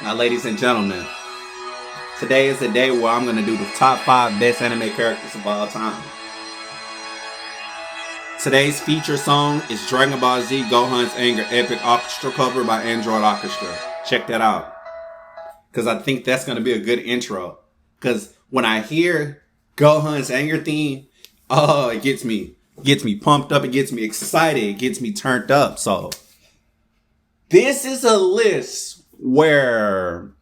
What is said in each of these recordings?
Now, ladies and gentlemen, today is the day where I'm going to do the top 5 best anime characters of all time. Today's feature song is Dragon Ball Z Gohan's Anger Epic Orchestra cover by Android Orchestra. Check that out. Because I think that's going to be a good intro. Because when I hear Gohan's Anger theme, oh, it gets me pumped up, it gets me excited, it gets me turned up. So this is a list where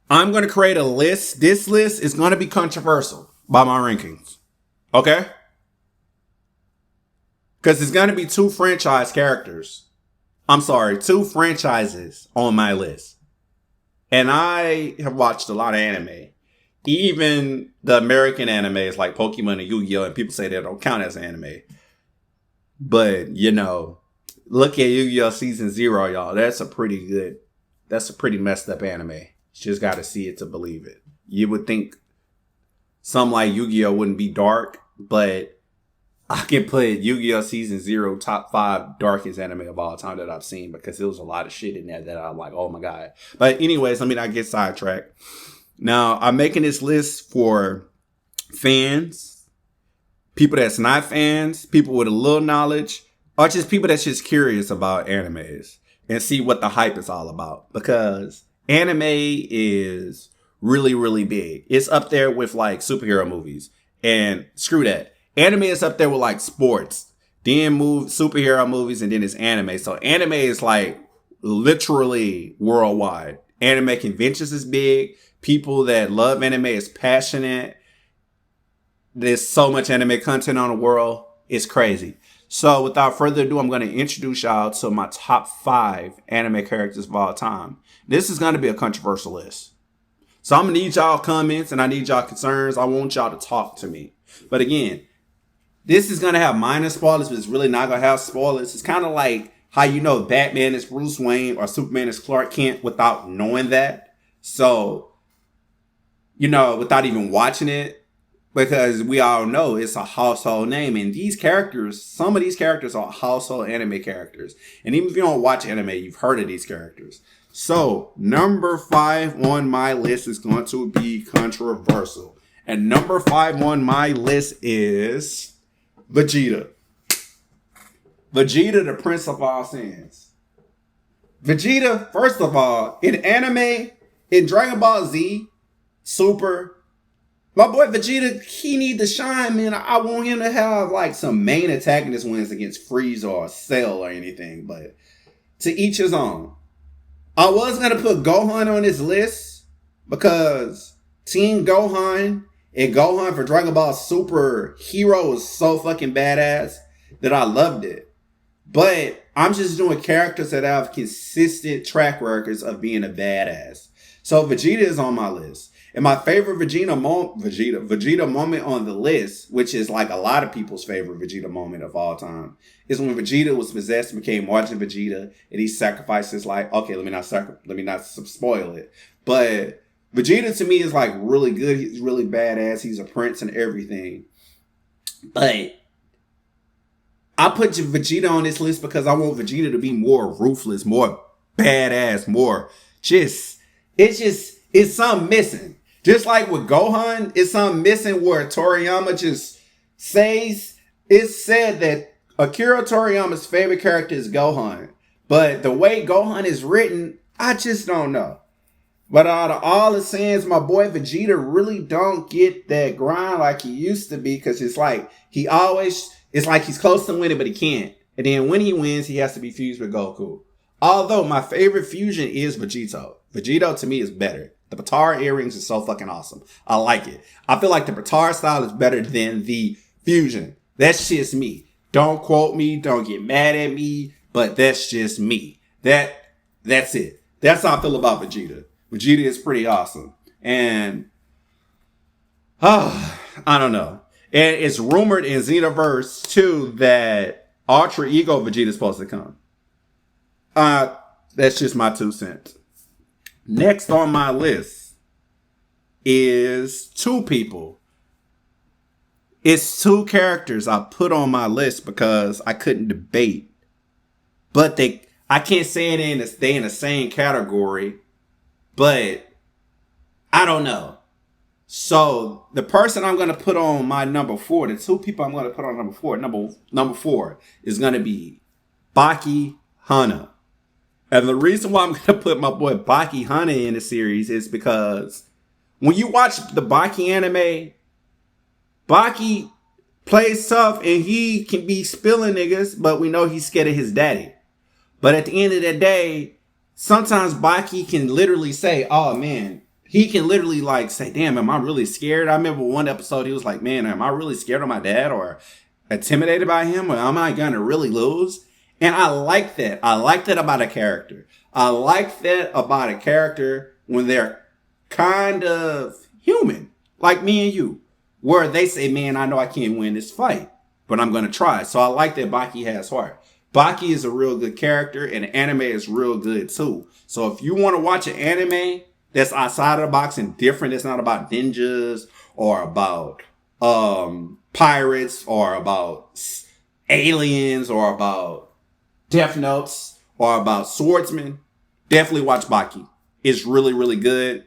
I'm going to create a list. This list is going to be controversial by my rankings. Okay? Because it's going to be two franchise on my list. And I have watched a lot of anime. Even the American animes like Pokemon and Yu-Gi-Oh! And people say they don't count as anime. But, look at Yu-Gi-Oh! Season 0, y'all. That's a pretty messed up anime. You just got to see it to believe it. You would think something like Yu-Gi-Oh! Wouldn't be dark, but I can put Yu-Gi-Oh! Season 0 top 5 darkest anime of all time that I've seen because there was a lot of shit in there that I'm like, oh my God. But anyways, let me not get sidetracked. Now, I'm making this list for fans, people that's not fans, people with a little knowledge, or just people that's just curious about animes and see what the hype is all about. Because anime is really, really big. It's up there with like superhero movies. And screw that. Anime is up there with like sports, then superhero movies, and then it's anime. So anime is like literally worldwide. Anime conventions is big. People that love anime is passionate. There's so much anime content on the world. It's crazy. So without further ado, I'm going to introduce y'all to my top 5 anime characters of all time. This is going to be a controversial list. So I'm going to need y'all comments and I need y'all concerns. I want y'all to talk to me. But again, this is going to have minor spoilers, but it's really not going to have spoilers. It's kind of like how you know Batman is Bruce Wayne or Superman is Clark Kent without knowing that. So, without even watching it, because we all know it's a household name. And some of these characters are household anime characters. And even if you don't watch anime, you've heard of these characters. So, number 5 on my list is going to be controversial. And number 5 on my list is Vegeta. Vegeta, the Prince of All Saiyans. Vegeta, first of all, in anime, in Dragon Ball Z, Super, my boy Vegeta, he need to shine, man. I want him to have like some main antagonist wins against Frieza or Cell or anything, but to each his own. I was going to put Gohan on this list because Team Gohan and Gohan for Dragon Ball Super Hero was so fucking badass that I loved it. But I'm just doing characters that have consistent track records of being a badass. So Vegeta is on my list. And my favorite Vegeta moment on the list, which is like a lot of people's favorite Vegeta moment of all time, is when Vegeta was possessed and became Margin Vegeta, and he sacrificed his life. Okay, let me not spoil it. But Vegeta to me is like really good. He's really badass. He's a prince and everything. But I put Vegeta on this list because I want Vegeta to be more ruthless, more badass, it's something missing. Just like with Gohan, it's something missing where Toriyama just says, it's said that Akira Toriyama's favorite character is Gohan. But the way Gohan is written, I just don't know. But out of all the Saiyans, my boy Vegeta really don't get that grind like he used to be, because it's like it's like he's close to winning, but he can't. And then when he wins, he has to be fused with Goku. Although my favorite fusion is Vegito. Vegito to me is better. The Potara earrings is so fucking awesome. I like it. I feel like the Potara style is better than the fusion. That's just me. Don't quote me. Don't get mad at me. But that's just me. That's it. That's how I feel about Vegeta. Vegeta is pretty awesome. And I don't know. And it's rumored in Xenoverse too that Ultra Ego Vegeta is supposed to come. That's just my 2 cents. Next on my list is 2 people. It's 2 characters I put on my list because I couldn't debate. But I can't say they in the same category But I don't know. So the person I'm gonna put on my number 4, the two people I'm gonna put on number 4, number 4 is gonna be Baki Hana. And the reason why I'm gonna put my boy Baki Hana in the series is because when you watch the Baki anime, Baki plays tough and he can be spilling niggas, but we know he's scared of his daddy. But at the end of the day, sometimes Baki can literally say, oh man, he can literally like say, damn, am I really scared? I remember one episode he was like, man, am I really scared of my dad or intimidated by him? Or am I gonna really lose? And I like that. I like that about a character. I like that about a character when they're kind of human, like me and you, where they say, man, I know I can't win this fight, but I'm going to try. So I like that Baki has heart. Baki is a real good character, and the anime is real good too. So if you want to watch an anime that's outside of the box and different, it's not about ninjas or about pirates or about aliens or about Death Notes or about swordsmen, definitely watch Baki. It's really, really good.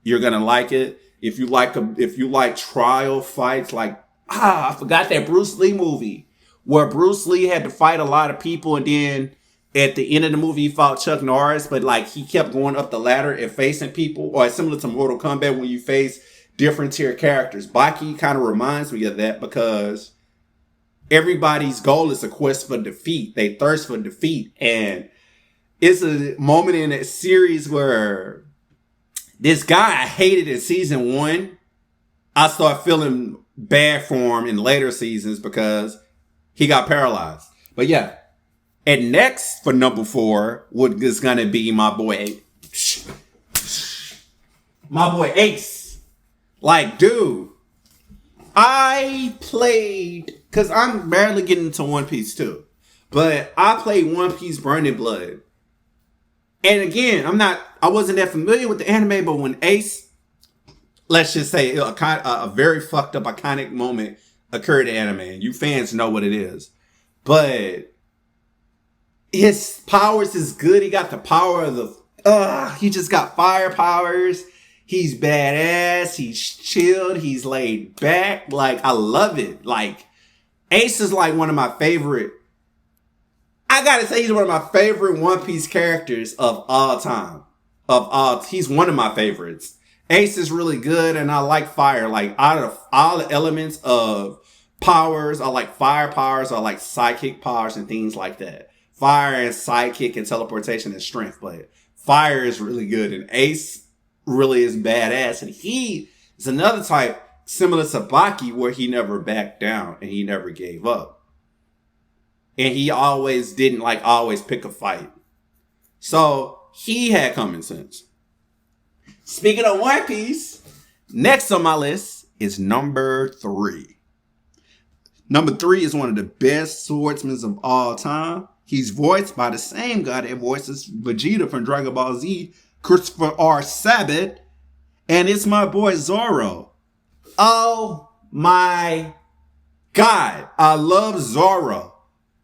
You're gonna like it. If you like trial fights, like I forgot that Bruce Lee movie where Bruce Lee had to fight a lot of people, and then at the end of the movie he fought Chuck Norris, but like he kept going up the ladder and facing people, or similar to Mortal Kombat when you face different tier characters. Baki kind of reminds me of that because everybody's goal is a quest for defeat. They thirst for defeat. And it's a moment in that series where this guy I hated in season 1, I start feeling bad for him in later seasons because he got paralyzed. But yeah. And next for number 4 is going to be my boy Ace. Like, dude, I played, because I'm barely getting into One Piece too, but I played One Piece Burning Blood. And again, I wasn't that familiar with the anime, but when Ace, let's just say a very fucked up iconic moment occurred in anime, and you fans know what it is. But his powers is good. He got the power of he just got fire powers. He's badass. He's chilled. He's laid back. Like, I love it. Like, Ace is like one of my favorite. I gotta say, he's one of my favorite One Piece characters of all time. He's one of my favorites. Ace is really good, and I like fire. Like, out of all the elements of powers, I like fire powers, I like psychic powers and things like that. Fire and psychic and teleportation and strength, but fire is really good, and Ace really is badass, and he is another type similar to Baki where he never backed down and he never gave up, and he always didn't always pick a fight. So he had common sense. Speaking of One Piece, next on my list is number 3. Number 3 is one of the best swordsmen of all time. He's voiced by the same guy that voices Vegeta from Dragon Ball Z, Christopher R. Sabat, and it's my boy Zoro. Oh my God, I love Zoro.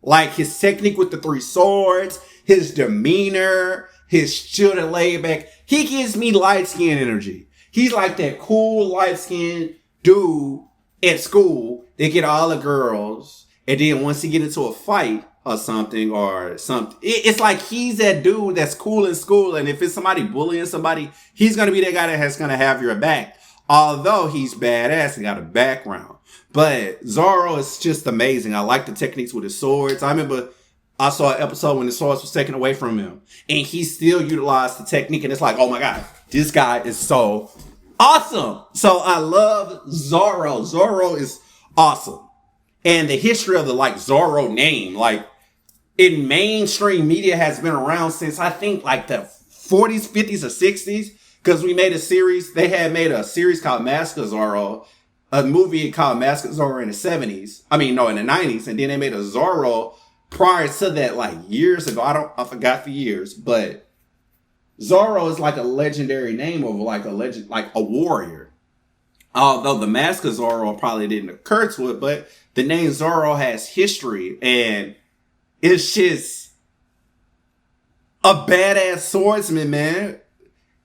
Like, his technique with the 3 swords, his demeanor, his chill and laid back. He gives me light skin energy. He's like that cool light skinned dude at school that get all the girls, and then once he get into a fight or something, it's like he's that dude that's cool in school, and if it's somebody bullying somebody, he's gonna be that guy that's gonna have your back. Although he's badass and got a background. But Zoro is just amazing. I like the techniques with his swords. I remember I saw an episode when the swords was taken away from him, and he still utilized the technique, and it's like, oh my God, this guy is so awesome. So I love Zoro. Zoro is awesome. And the history of the Zoro name, in mainstream media has been around since I think the 40s, 50s, or 60s. Because we made a series. They had made a series called Mask of Zorro. A movie called Mask of Zorro in the 70s. In the 90s. And then they made a Zorro prior to that, years ago. I forgot the years. But Zorro is a legendary name of a warrior. Although the Mask of Zorro probably didn't occur to it. But the name Zorro has history. And it's just a badass swordsman, man.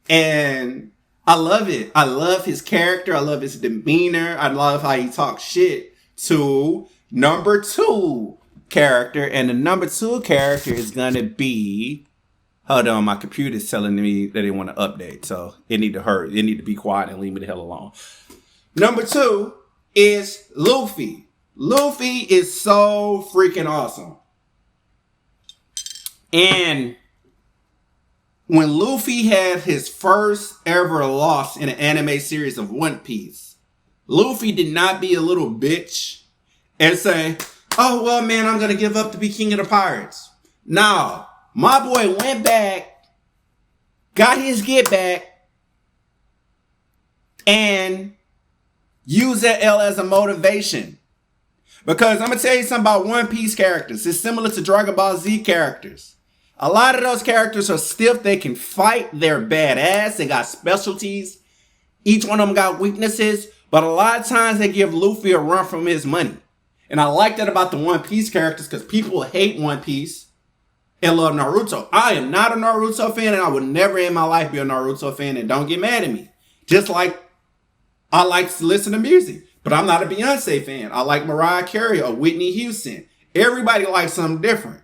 And I love it. I love his character. I love his demeanor. I love how he talks shit to number 2 character. And the number 2 character is going to be... Hold on, my computer's telling me that they want to update. So it need to hurry. It need to be quiet and leave me the hell alone. Number 2 is Luffy. Luffy is so freaking awesome. And when Luffy had his first ever loss in an anime series of One Piece, Luffy did not be a little bitch and say, oh, well, man, I'm going to give up to be king of the pirates. No, my boy went back, got his get back, and used that L as a motivation. Because I'm going to tell you something about One Piece characters. It's similar to Dragon Ball Z characters. A lot of those characters are stiff. They can fight. They're badass. They got specialties. Each one of them got weaknesses. But a lot of times they give Luffy a run from his money. And I like that about the One Piece characters because people hate One Piece and love Naruto. I am not a Naruto fan and I would never in my life be a Naruto fan, and don't get mad at me. Just like I like to listen to music. But I'm not a Beyonce fan. I like Mariah Carey or Whitney Houston. Everybody likes something different.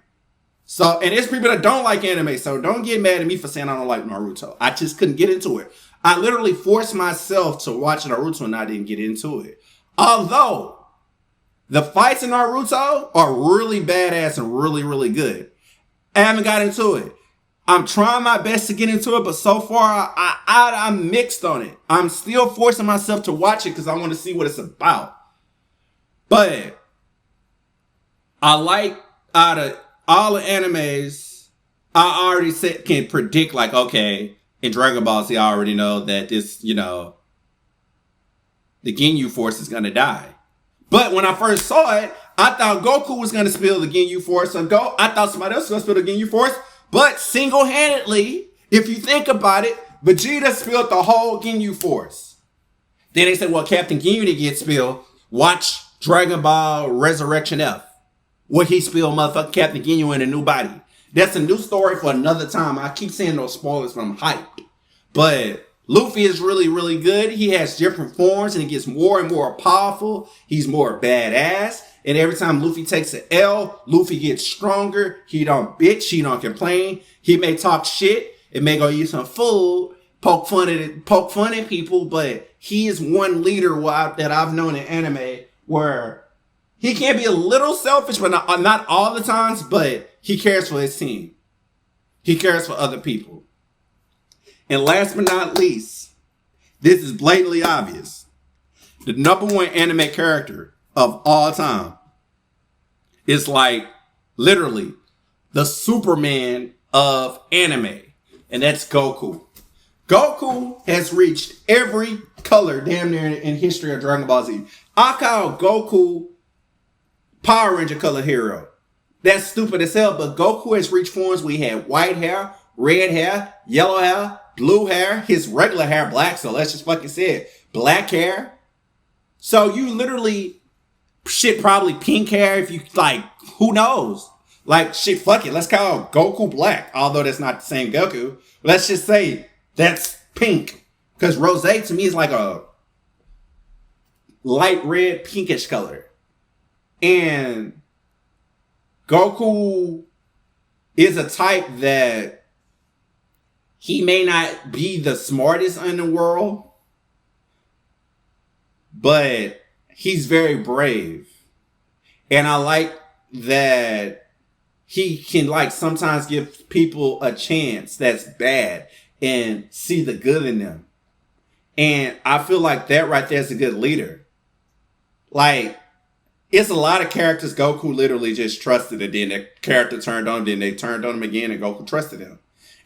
So, and there's people that don't like anime, so don't get mad at me for saying I don't like Naruto. I just couldn't get into it. I literally forced myself to watch Naruto and I didn't get into it. Although, the fights in Naruto are really badass and really, really good. I haven't got into it. I'm trying my best to get into it, but so far, I'm mixed on it. I'm still forcing myself to watch it because I want to see what it's about. But, I like out of all the animes, I already can predict, like, okay, in Dragon Ball Z, I already know that this, the Ginyu Force is going to die. But when I first saw it, I thought Goku was going to spill the Ginyu Force. I thought somebody else was going to spill the Ginyu Force. But single-handedly, if you think about it, Vegeta spilled the whole Ginyu Force. Then they said, well, Captain Ginyu didn't get spilled. Watch Dragon Ball Resurrection F. Where he spilled motherfucking Captain Ginyu in a new body. That's a new story for another time. I keep saying those spoilers from hype. But Luffy is really, really good. He has different forms and he gets more and more powerful. He's more badass. And every time Luffy takes an L, Luffy gets stronger. He don't bitch. He don't complain. He may talk shit. It may go eat some food. Poke fun at people. But he is one leader that I've known in anime where he can be a little selfish, but not all the times, but he cares for his team. He cares for other people. And last but not least, this is blatantly obvious. The number 1 anime character of all time is like literally the Superman of anime. And that's Goku. Goku has reached every color damn near in history of Dragon Ball Z. I call Goku Power Ranger color hero. That's stupid as hell, but Goku has reached forms where he had white hair, red hair, yellow hair, blue hair, his regular hair black, so let's just fucking say it. Black hair. So you literally, shit, probably pink hair if you, like, who knows? Like, shit, fuck it, let's call Goku black, although that's not the same Goku. Let's just say that's pink, because rose to me is like a light red pinkish color. And Goku is a type that he may not be the smartest in the world, but he's very brave. And I like that he can like sometimes give people a chance that's bad and see the good in them. And I feel like that right there is a good leader. Like, it's a lot of characters Goku literally just trusted, and then the character turned on him, then they turned on him again, and Goku trusted him.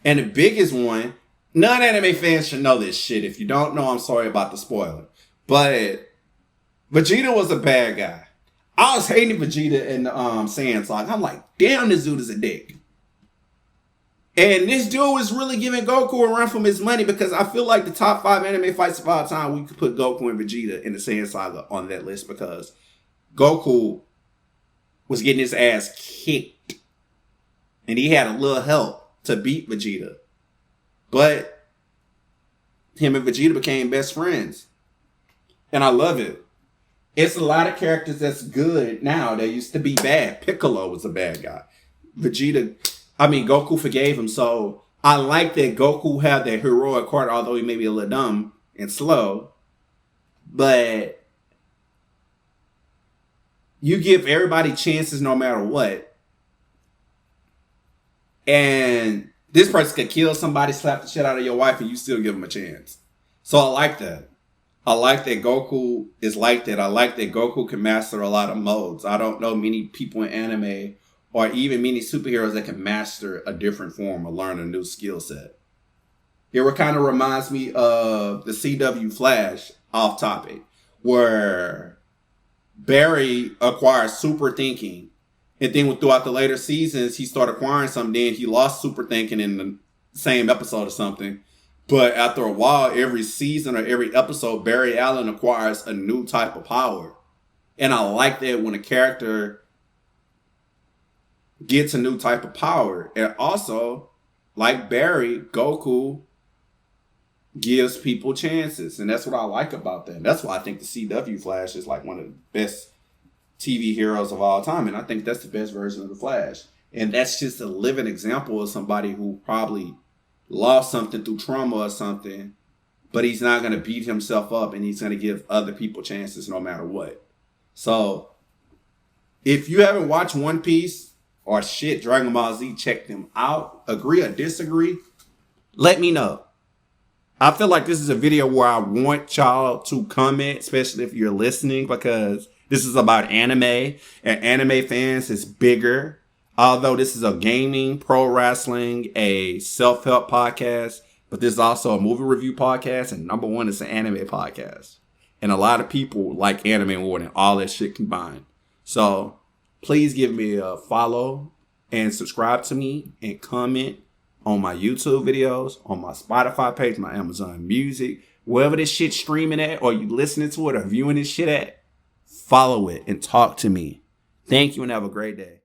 And the biggest one, non-anime fans should know this shit. If you don't know, I'm sorry about the spoiler. But Vegeta was a bad guy. I was hating Vegeta in the Saiyan Saga. I'm like, damn, this dude is a dick. And this dude was really giving Goku a run from his money, because I feel like the top 5 anime fights of all time, we could put Goku and Vegeta in the Saiyan Saga on that list, because Goku was getting his ass kicked. And he had a little help to beat Vegeta. But him and Vegeta became best friends. And I love it. It's a lot of characters that's good now that used to be bad. Piccolo was a bad guy. Goku forgave him. So I like that Goku had that heroic heart, although he may be a little dumb and slow. But you give everybody chances no matter what. And this person could kill somebody, slap the shit out of your wife, and you still give them a chance. So I like that. I like that Goku is like that. I like that Goku can master a lot of modes. I don't know many people in anime or even many superheroes that can master a different form or learn a new skill set. It kind of reminds me of the CW Flash, off topic, where Barry acquires super thinking. And then throughout the later seasons, he started acquiring something. Then he lost super thinking in the same episode or something. But after a while, every season or every episode, Barry Allen acquires a new type of power. And I like that when a character gets a new type of power. And also, like Barry, Goku gives people chances. And that's what I like about that. And that's why I think the CW Flash is like one of the best TV heroes of all time. And I think that's the best version of the Flash. And that's just a living example of somebody who probably lost something through trauma or something, but he's not going to beat himself up, and he's going to give other people chances no matter what. So if you haven't watched One Piece or Dragon Ball Z, check them out. Agree or disagree, let me know. I feel like this is a video where I want y'all to comment, especially if you're listening, because this is about anime, and anime fans is bigger. Although this is a gaming, pro wrestling, a self-help podcast, but this is also a movie review podcast, and number one, it's an anime podcast. And a lot of people like anime more than all that shit combined. So please give me a follow and subscribe to me and comment on my YouTube videos, on my Spotify page, my Amazon Music, wherever this shit's streaming at, or you listening to it or viewing this shit at, follow it and talk to me. Thank you and have a great day.